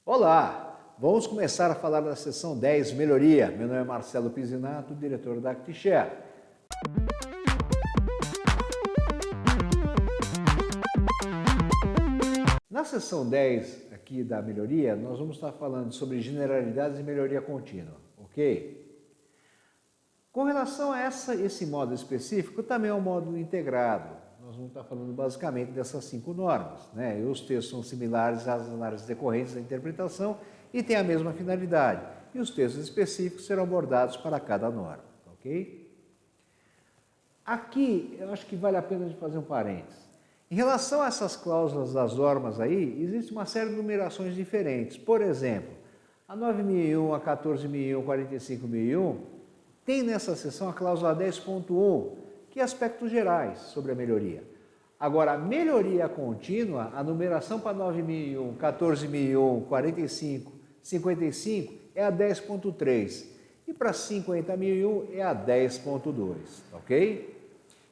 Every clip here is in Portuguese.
Olá, vamos começar a falar da seção 10, melhoria. Meu nome é Marcelo Pisinato, diretor da ActiShare. Na seção 10 aqui da melhoria, nós vamos estar falando sobre generalidades e melhoria contínua, ok? Com relação a esse módulo específico, também é um módulo integrado. Nós vamos estar falando basicamente dessas 5 normas, né? E os textos são similares às análises decorrentes da interpretação e têm a mesma finalidade. E os textos específicos serão abordados para cada norma, ok? Aqui, eu acho que vale a pena de fazer um parênteses. Em relação a essas cláusulas das normas aí, existe uma série de numerações diferentes. Por exemplo, a 9001, a 14001, 45001, tem nessa seção a cláusula 10.1, que é aspectos gerais sobre a melhoria. Agora, a melhoria contínua, a numeração para 9001, 14001, 45, 55 é a 10.3 e para 50.001 é a 10.2, ok?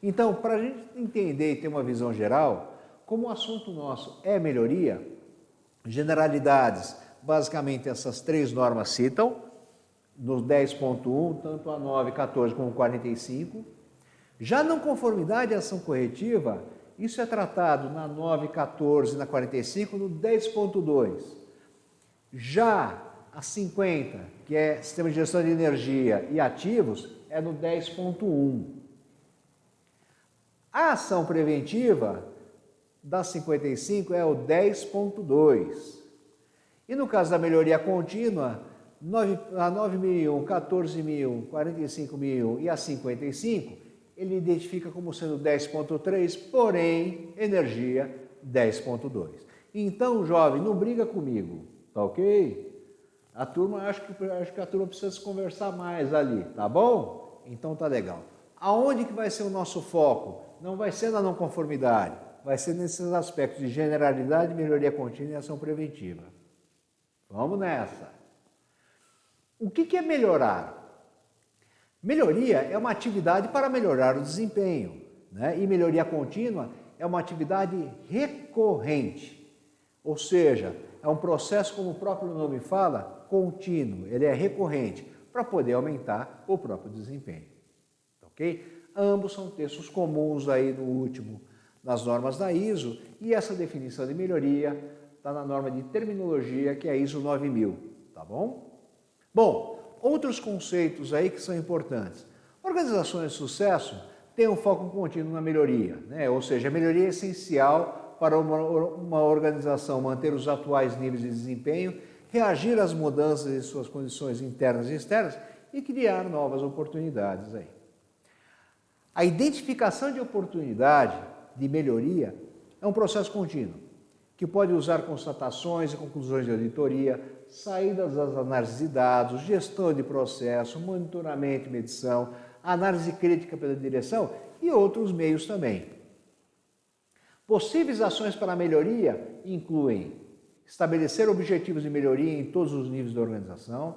Então, para a gente entender e ter uma visão geral, como o assunto nosso é melhoria, generalidades, basicamente essas 3 normas citam, no 10.1, tanto a 9, 14 como 45. Já não conformidade e ação corretiva, isso é tratado na 9, 14 e na 45, no 10.2. Já a 50, que é sistema de gestão de energia e ativos, é no 10.1. A ação preventiva da 55 é o 10.2. E no caso da melhoria contínua, a 9001, 14.001, 45.001 e a 55, ele identifica como sendo 10.3, porém, energia 10.2. Então, jovem, não briga comigo, tá ok? A turma, acho que a turma precisa se conversar mais ali, tá bom? Então tá legal. Aonde que vai ser o nosso foco? Não vai ser na não conformidade, vai ser nesses aspectos de generalidade, melhoria contínua e ação preventiva. Vamos nessa. O que é melhorar? Melhoria é uma atividade para melhorar o desempenho, né? E melhoria contínua é uma atividade recorrente, ou seja, é um processo, como o próprio nome fala, contínuo, ele é recorrente, para poder aumentar o próprio desempenho, ok? Ambos são textos comuns aí no último, nas normas da ISO, e essa definição de melhoria está na norma de terminologia, que é a ISO 9000, tá bom? Bom, outros conceitos aí que são importantes. Organizações de sucesso têm um foco contínuo na melhoria, né? Ou seja, a melhoria é essencial para uma organização manter os atuais níveis de desempenho, reagir às mudanças de suas condições internas e externas e criar novas oportunidades aí. A identificação de oportunidade de melhoria é um processo contínuo, que pode usar constatações e conclusões de auditoria, saídas das análises de dados, gestão de processo, monitoramento e medição, análise crítica pela direção e outros meios também. Possíveis ações para a melhoria incluem estabelecer objetivos de melhoria em todos os níveis da organização,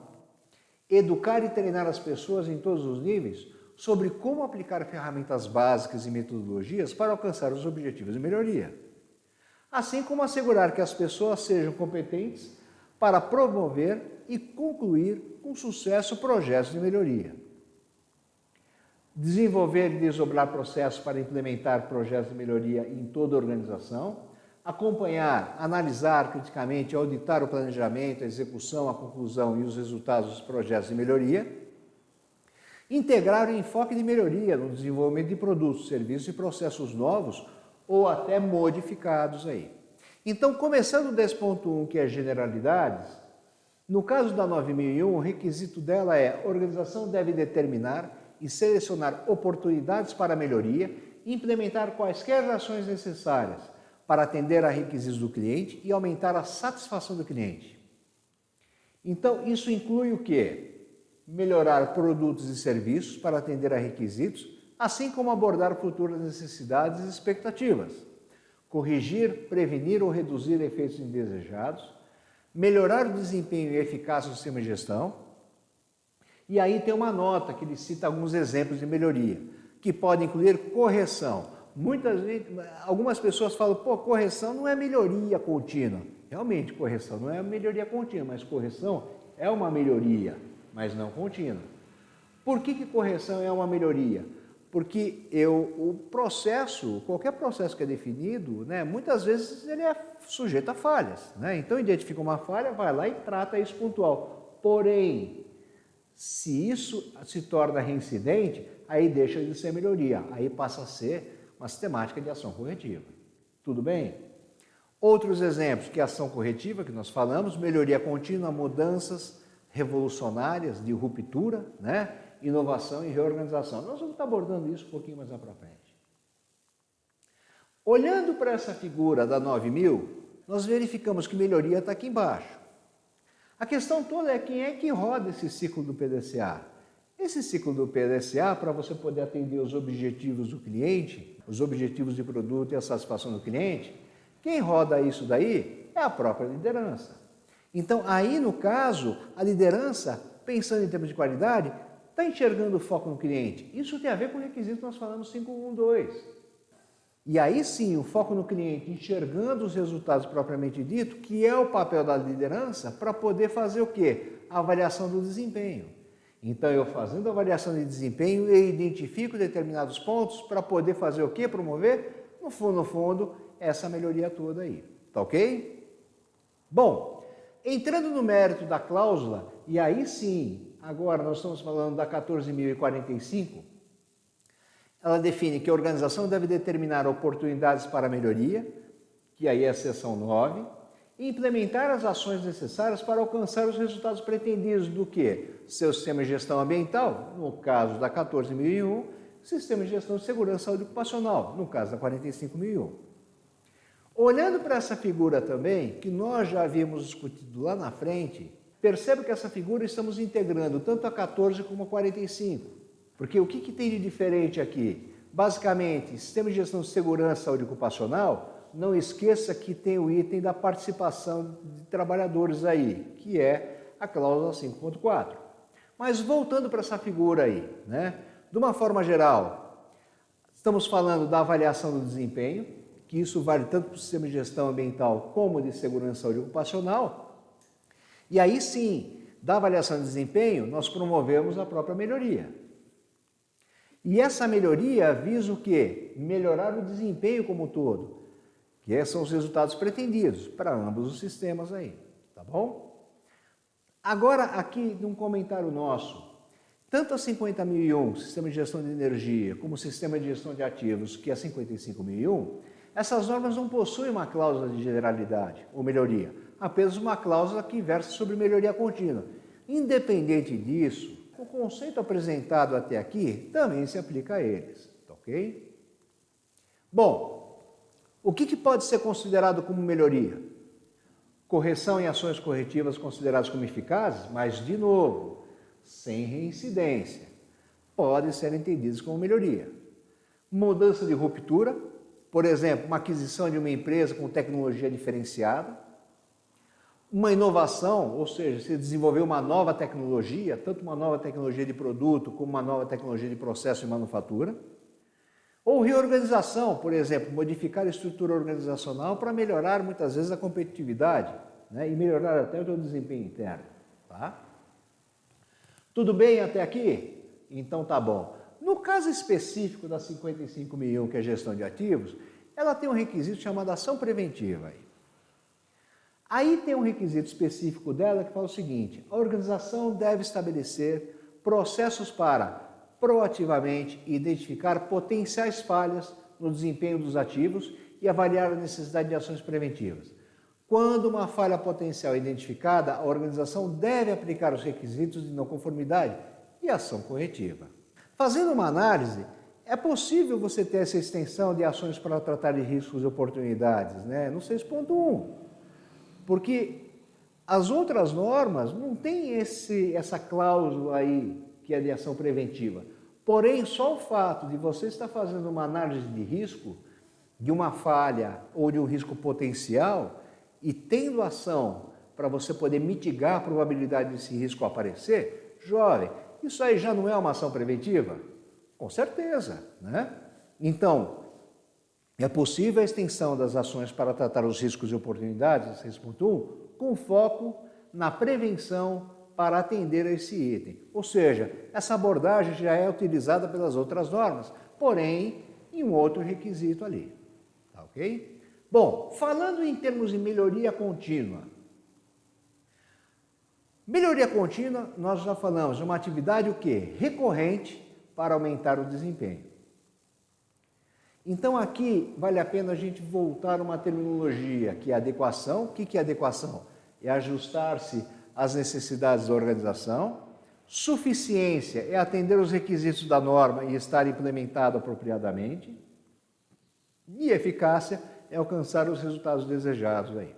educar e treinar as pessoas em todos os níveis sobre como aplicar ferramentas básicas e metodologias para alcançar os objetivos de melhoria, assim como assegurar que as pessoas sejam competentes para promover e concluir com sucesso projetos de melhoria. Desenvolver e desdobrar processos para implementar projetos de melhoria em toda a organização, acompanhar, analisar criticamente, auditar o planejamento, a execução, a conclusão e os resultados dos projetos de melhoria, integrar o enfoque de melhoria no desenvolvimento de produtos, serviços e processos novos ou até modificados aí. Então, começando o 10.1, que é generalidades, no caso da 9001, o requisito dela é: a organização deve determinar e selecionar oportunidades para melhoria e implementar quaisquer ações necessárias para atender a requisitos do cliente e aumentar a satisfação do cliente. Então, isso inclui o quê? Melhorar produtos e serviços para atender a requisitos, assim como abordar futuras necessidades e expectativas, corrigir, prevenir ou reduzir efeitos indesejados, melhorar o desempenho e eficácia do sistema de gestão. E aí tem uma nota que ele cita alguns exemplos de melhoria, que podem incluir correção. Algumas pessoas falam, correção não é melhoria contínua. Realmente, correção não é uma melhoria contínua, mas correção é uma melhoria, mas não contínua. Por que correção é uma melhoria? Porque o processo, qualquer processo que é definido, né, muitas vezes ele é sujeito a falhas. Né? Então, identifica uma falha, vai lá e trata isso pontual. Porém, se isso se torna reincidente, aí deixa de ser melhoria, aí passa a ser uma sistemática de ação corretiva. Tudo bem? Outros exemplos, que é ação corretiva, que nós falamos, melhoria contínua, mudanças revolucionárias de ruptura, né? Inovação e reorganização. Nós vamos estar abordando isso um pouquinho mais para frente. Olhando para essa figura da 9000, nós verificamos que melhoria está aqui embaixo. A questão toda é quem é que roda esse ciclo do PDCA. Esse ciclo do PDCA, para você poder atender os objetivos do cliente, os objetivos de produto e a satisfação do cliente, quem roda isso daí é a própria liderança. Então, aí no caso, a liderança, pensando em termos de qualidade, está enxergando o foco no cliente. Isso tem a ver com o requisito que nós falamos 512. E aí sim, o foco no cliente, enxergando os resultados propriamente dito, que é o papel da liderança para poder fazer o quê? A avaliação do desempenho. Então, eu fazendo a avaliação de desempenho, eu identifico determinados pontos para poder fazer o quê? Promover, no fundo, essa melhoria toda aí. Tá ok? Bom, entrando no mérito da cláusula, e aí sim, agora nós estamos falando da 14.045, ela define que a organização deve determinar oportunidades para melhoria, que aí é a seção 9, e implementar as ações necessárias para alcançar os resultados pretendidos do que? Seu sistema de gestão ambiental, no caso da 14.001, sistema de gestão de segurança e saúde ocupacional, no caso da 45.001. Olhando para essa figura também, que nós já havíamos discutido lá na frente, perceba que essa figura estamos integrando tanto a 14 como a 45. Porque o que tem de diferente aqui? Basicamente, sistema de gestão de segurança e saúde ocupacional, não esqueça que tem o item da participação de trabalhadores aí, que é a cláusula 5.4. Mas voltando para essa figura aí, né? De uma forma geral, estamos falando da avaliação do desempenho, que isso vale tanto para o sistema de gestão ambiental como de segurança e saúde ocupacional. E aí sim, da avaliação de desempenho, nós promovemos a própria melhoria. E essa melhoria visa o quê? Melhorar o desempenho como um todo, que são os resultados pretendidos para ambos os sistemas aí, tá bom? Agora, aqui, num comentário nosso, tanto a 50.001, Sistema de Gestão de Energia, como o Sistema de Gestão de Ativos, que é a 55.001, essas normas não possuem uma cláusula de generalidade ou melhoria, apenas uma cláusula que versa sobre melhoria contínua. Independente disso, o conceito apresentado até aqui também se aplica a eles, tá ok? Bom, o que pode ser considerado como melhoria? Correção em ações corretivas consideradas como eficazes, mas, de novo, sem reincidência, podem ser entendidas como melhoria. Mudança de ruptura, por exemplo, uma aquisição de uma empresa com tecnologia diferenciada, uma inovação, ou seja, se desenvolver uma nova tecnologia, tanto uma nova tecnologia de produto como uma nova tecnologia de processo e manufatura, ou reorganização, por exemplo, modificar a estrutura organizacional para melhorar muitas vezes a competitividade, né, e melhorar até o seu desempenho interno. Tá? Tudo bem até aqui? Então tá bom. No caso específico da 55.001, que é gestão de ativos, ela tem um requisito chamado ação preventiva. Aí tem um requisito específico dela que fala o seguinte: a organização deve estabelecer processos para proativamente identificar potenciais falhas no desempenho dos ativos e avaliar a necessidade de ações preventivas. Quando uma falha potencial é identificada, a organização deve aplicar os requisitos de não conformidade e ação corretiva. Fazendo uma análise, é possível você ter essa extensão de ações para tratar de riscos e oportunidades, né? No 6.1, porque as outras normas não têm essa cláusula aí que é de ação preventiva. Porém, só o fato de você estar fazendo uma análise de risco, de uma falha ou de um risco potencial, e tendo ação para você poder mitigar a probabilidade desse risco aparecer, jovem, isso aí já não é uma ação preventiva? Com certeza, né? Então, É possível a extensão das ações para tratar os riscos e oportunidades, 6.1, com foco na prevenção para atender a esse item. Ou seja, essa abordagem já é utilizada pelas outras normas, porém em um outro requisito ali. Tá ok? Bom, falando em termos de melhoria contínua. Melhoria contínua, nós já falamos, é uma atividade o quê? Recorrente para aumentar o desempenho. Então aqui vale a pena a gente voltar a uma terminologia que é adequação. O que é adequação? É ajustar-se às necessidades da organização. Suficiência é atender os requisitos da norma e estar implementado apropriadamente. E eficácia é alcançar os resultados desejados aí.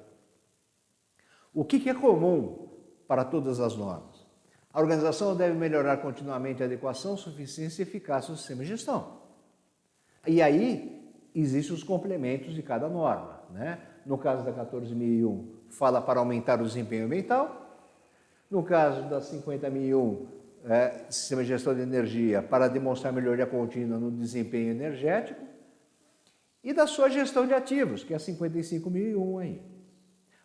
O que é comum para todas as normas? A organização deve melhorar continuamente a adequação, suficiência e eficácia do sistema de gestão. E aí, existem os complementos de cada norma, né? No caso da 14.001, fala para aumentar o desempenho ambiental. No caso da 50.001, Sistema de Gestão de Energia, para demonstrar melhoria contínua no desempenho energético. E da sua gestão de ativos, que é a 55.001 aí.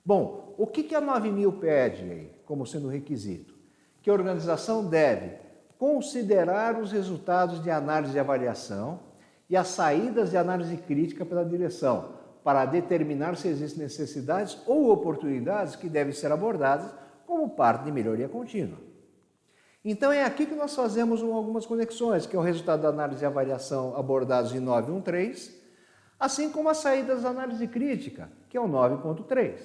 Bom, o que a 9.000 pede aí, como sendo requisito? Que a organização deve considerar os resultados de análise e avaliação e as saídas de análise crítica pela direção, para determinar se existem necessidades ou oportunidades que devem ser abordadas como parte de melhoria contínua. Então é aqui que nós fazemos algumas conexões, que é o resultado da análise e avaliação abordados em 9.1.3, assim como as saídas da análise crítica, que é o 9.3.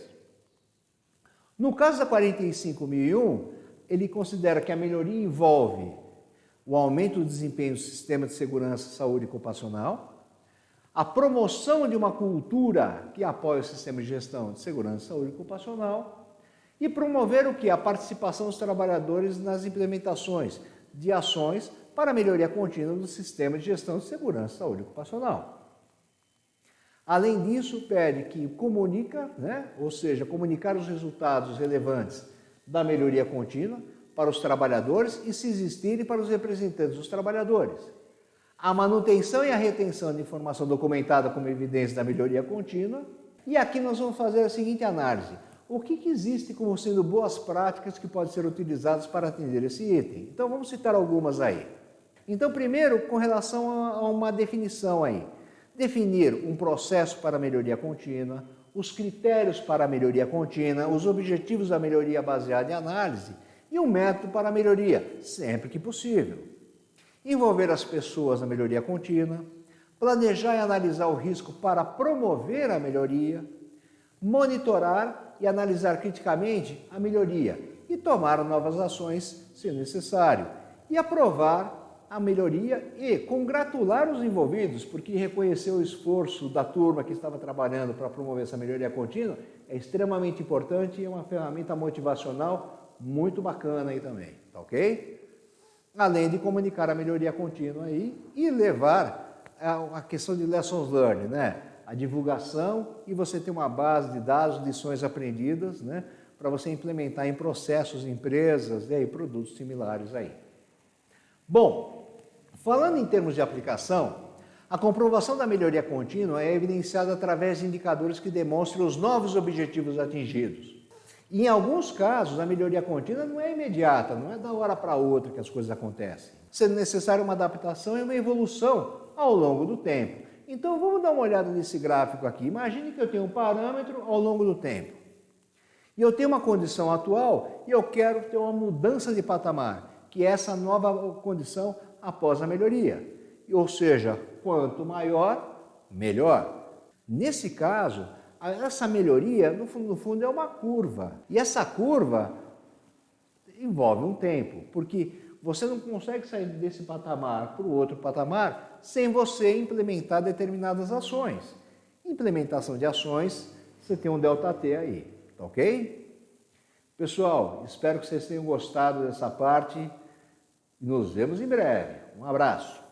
No caso da 45.001, ele considera que a melhoria envolve o aumento do desempenho do sistema de segurança, saúde ocupacional, a promoção de uma cultura que apoia o sistema de gestão de segurança, saúde ocupacional e promover o que? A participação dos trabalhadores nas implementações de ações para a melhoria contínua do sistema de gestão de segurança, saúde ocupacional. Além disso, pede que comunica, ou seja, comunicar os resultados relevantes da melhoria contínua para os trabalhadores e, se existirem, para os representantes dos trabalhadores. A manutenção e a retenção de informação documentada como evidência da melhoria contínua. E aqui nós vamos fazer a seguinte análise. O que existe como sendo boas práticas que podem ser utilizadas para atender esse item? Então vamos citar algumas aí. Então primeiro, com relação a uma definição aí. Definir um processo para a melhoria contínua, os critérios para a melhoria contínua, os objetivos da melhoria baseada em análise e um método para a melhoria, sempre que possível. Envolver as pessoas na melhoria contínua, planejar e analisar o risco para promover a melhoria, monitorar e analisar criticamente a melhoria e tomar novas ações, se necessário, e aprovar a melhoria e congratular os envolvidos, porque reconhecer o esforço da turma que estava trabalhando para promover essa melhoria contínua é extremamente importante e é uma ferramenta motivacional muito bacana aí também, tá ok? Além de comunicar a melhoria contínua aí e levar a questão de lessons learned, a divulgação e você ter uma base de dados, lições aprendidas, para você implementar em processos, empresas e produtos similares aí. Bom, falando em termos de aplicação, a comprovação da melhoria contínua é evidenciada através de indicadores que demonstram os novos objetivos atingidos. E em alguns casos, a melhoria contínua não é imediata, não é da hora para outra que as coisas acontecem. Sendo necessária uma adaptação e uma evolução ao longo do tempo. Então vamos dar uma olhada nesse gráfico aqui. Imagine que eu tenho um parâmetro ao longo do tempo. E eu tenho uma condição atual e eu quero ter uma mudança de patamar, que é essa nova condição após a melhoria. Ou seja, quanto maior, melhor. Nesse caso, essa melhoria, no fundo, é uma curva. E essa curva envolve um tempo, porque você não consegue sair desse patamar para o outro patamar sem você implementar determinadas ações. Implementação de ações, você tem um ΔT aí, tá ok? Pessoal, espero que vocês tenham gostado dessa parte. Nos vemos em breve. Um abraço.